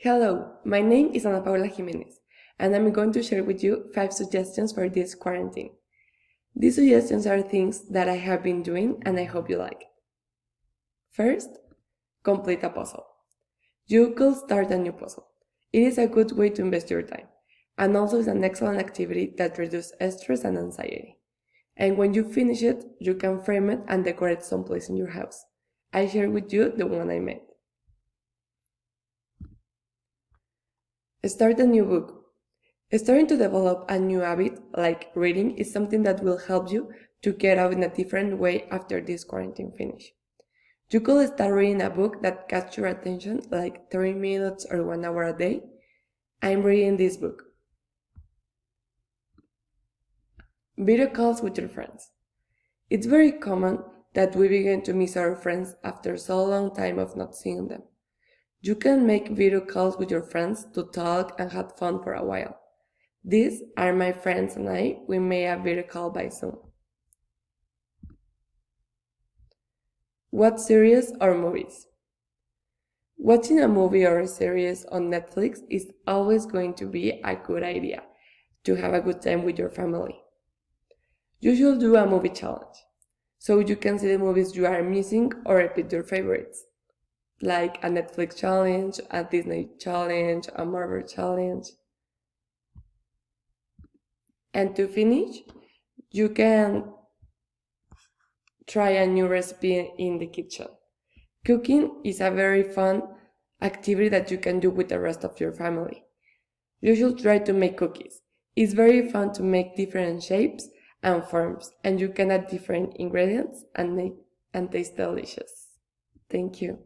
Hello, my name is Ana Paula Jimenez, and I'm going to share with you 5 suggestions for this quarantine. These suggestions are things that I have been doing and I hope you like. First, complete a puzzle. You could start a new puzzle. It is a good way to invest your time, and also is an excellent activity that reduces stress and anxiety. And when you finish it, you can frame it and decorate someplace in your house. I share with you the one I made. Start a new book. Starting to develop a new habit like reading is something that will help you to get out in a different way after this quarantine finish. You could start reading a book that catches your attention like 30 minutes or 1 hour a day. I'm reading this book. Video calls with your friends. It's very common that we begin to miss our friends after so long time of not seeing them. You can make video calls with your friends to talk and have fun for a while. These are my friends and I. We made a video call by Zoom. Watch series or movies. Watching a movie or a series on Netflix is always going to be a good idea to have a good time with your family. You should do a movie challenge, so you can see the movies you are missing or repeat your favorites, like a Netflix challenge, a Disney challenge, a Marvel challenge. And to finish, you can try a new recipe in the kitchen. Cooking is a very fun activity that you can do with the rest of your family. You should try to make cookies. It's very fun to make different shapes and forms, and you can add different ingredients and taste delicious. Thank you.